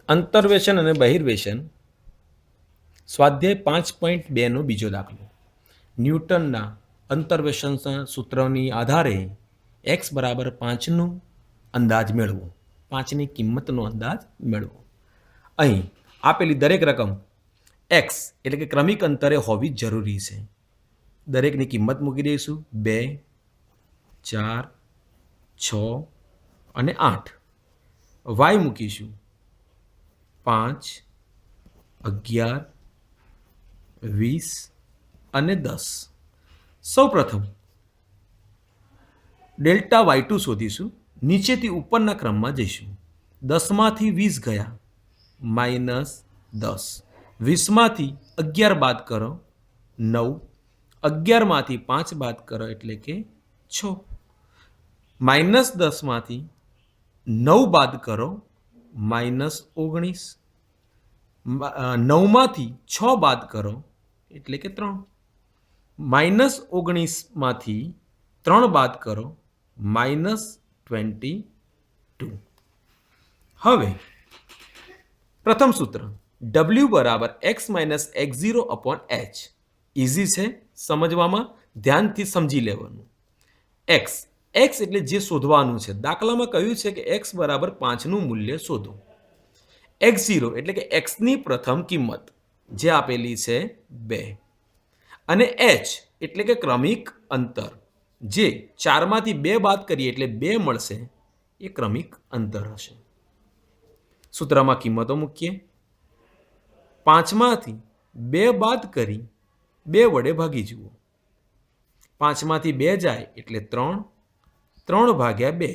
અંતર્વેશન અને બહિર્વેશન સ્વાધ્યાય 5.2 નો બીજો દાખલો. ન્યૂટનના અંતર્વેશનના સૂત્રની આધારે x બરાબર 5નું અંદાજ મેળવો. 5ની કિંમતનો અંદાજ મેળવો. અહીં આપેલી દરેક રકમ x એટલે કે ક્રમિક અંતરે હોવી જરૂરી છે. દરેકની કિંમત મૂકી દઈશું 2, 4, 6 અને 8. y મૂકીશું 5, 11, 20 અને 10. સૌપ્રથમ ડેલ્ટા y2 શોધીશું. નીચેથી ઉપરના ક્રમમાં જઈશું. 10માંથી 20 ગયા -10. 20માંથી 11 બાદ કરો 9. 11માંથી 5 બાદ કરો એટલે કે 6. -10માંથી 9 બાદ કરો -19. 9માંથી 6 બાદ કરો એટલે કે 3. -19માંથી 3 બાદ કરો -22. હવે પ્રથમ સૂત્ર W બરાબર x minus x0 upon h. Easy છે સમજવામાં, ધ્યાનથી સમજી લેવાનું. x એટલે જે શોધવાનું છે. દાખલામાં કહ્યું છે કે x બરાબર 5નું મૂલ્ય શોધો. x0 એટલે કે xની પ્રથમ કિંમત જે આપેલી છે 2. અને h એટલે કે ક્રમિક અંતર જે 4માંથી 2 બાદ કરીએ એટલે 2 મળશે, એ ક્રમિક અંતર હશે. સૂત્રમાં કિંમતો મૂકીએ. 5માંથી 2 બાદ કરી 2 વડે ભાગી જુઓ. 5માંથી 2 જાય એટલે 3. 3 ભાગ્યા 2.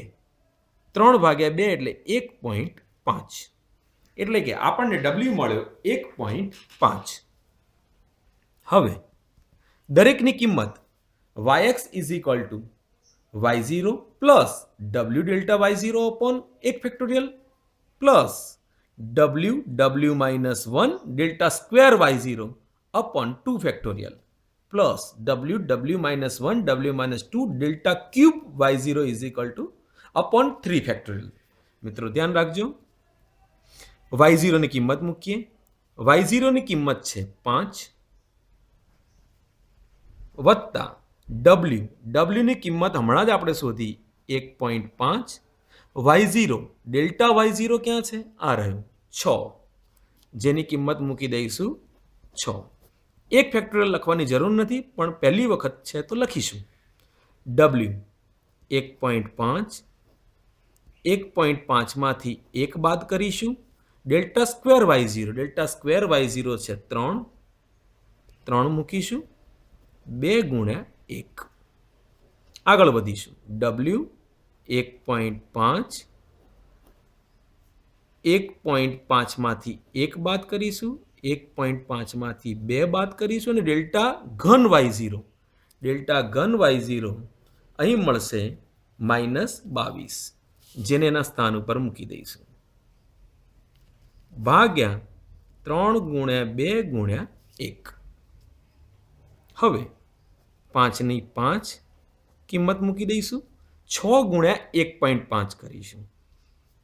3 ભાગ્યા 2 એટલે 1.5. એટલે કે આપણને W મળ્યો 1.5. હવે દરેકની કિંમત yx is equal to y0 plus w delta y0 upon 1 factorial plus w minus 1 delta square y0 upon 2 factorial plus w minus 1 w minus 2 delta cube y0 is equal to upon 3 factorial. મિત્રો ધ્યાન રાખજો. y0 ની કિંમત મૂકીએ. y0 ની કિંમત છે 5 વત્તા w ની કિંમત હમણાં જ આપણે શોધી 1.5. y0 ડેલ્ટા y0 ક્યાં છે? આ રહ્યું 6, જેની કિંમત મૂકી દઈશું 6. 1 ફેક્ટોરિયલ લખવાની જરૂર નથી, પણ પહેલી વખત છે તો લખીશું. w 1.5. 1.5માંથી 1 બાદ કરીશું. ડેલ્ટા સ્ક્વેર y0 છે 3. 3 મૂકીશું. 2 ગુણ્યા 1. આગળ વધીશું. w 1.5. 1.5માંથી 1 બાદ કરીશું. 1.5માંથી 2 બાદ કરીશું અને ડેલ્ટા ઘન y0 અહીં મળશે -22, જેને એના સ્થાન ઉપર મૂકી દઈશું. ભાગ્યા 3 ગુણ્યા 2 ગુણ્યા 1. હવે 5ની 5 કિંમત મૂકી દઈશું. 6 ગુણ્યા 1.5 કરીશું.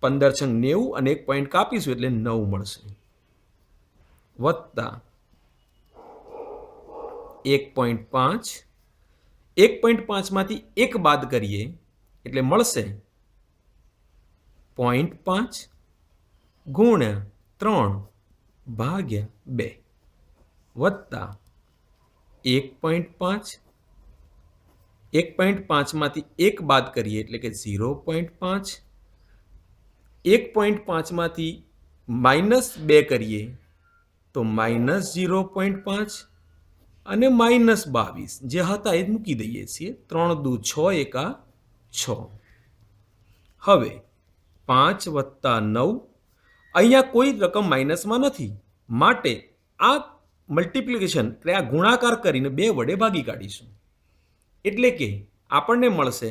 15 છંગ 90 અને 1 પોઈન્ટ કાપીશું એટલે 9 મળશે. વત્તા 1.5. 1.5માંથી 1 બાદ કરીએ એટલે મળશે 0.5 ગુણ્યા 3 ભાગ્યા 2 વત્તા 1.5. 1.5માંથી 1 બાદ કરીએ એટલે કે 0.5. 1.5માંથી -2 કરીએ તો -0.5 અને -22 જે હતા એ જ મૂકી દઈએ છીએ. 3 દુ 6 એકા 6. હવે 5 વત્તા 9. અહીંયા કોઈ રકમ માઇનસમાં નથી, માટે આ મલ્ટિપ્લિકેશન એટલે આ ગુણાકાર કરીને 2 વડે ભાગી કાઢીશું. એટલે કે આપણને મળશે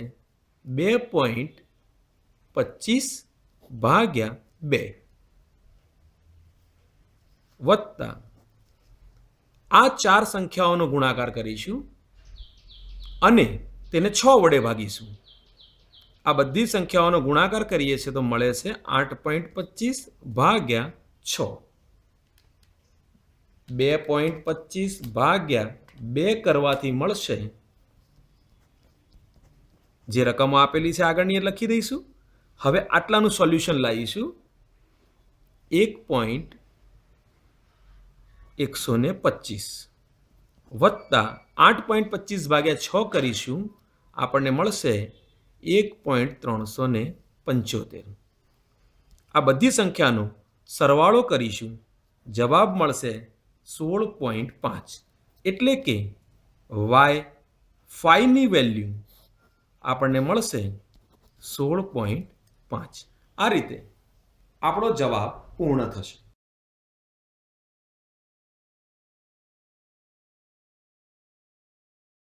2.25 ભાગ્યા 2 વત્તા આ 4 સંખ્યાઓનો ગુણાકાર કરીશું અને તેને 6 વડે ભાગીશું. આ બધી સંખ્યાઓનો ગુણાકાર કરીએ છીએ તો મળે છે 8.25 ભાગ્યા 6. 2.25 ભાગ્યા 2 કરવાથી મળશે, જે રકમો આપેલી છે આગળની એ લખી દઈશું. હવે આટલાનું સોલ્યુશન લાવીશું. 1.125 વત્તા 8.25 ભાગ્યા 6 કરીશું, આપણને મળશે 1.375. આ બધી સંખ્યાનો સરવાળો કરીશું, જવાબ મળશે 16.5. એટલે કે y5ની વેલ્યુ આપણને મળશે 16.5. આ રીતે આપણો જવાબ પૂર્ણ થશે.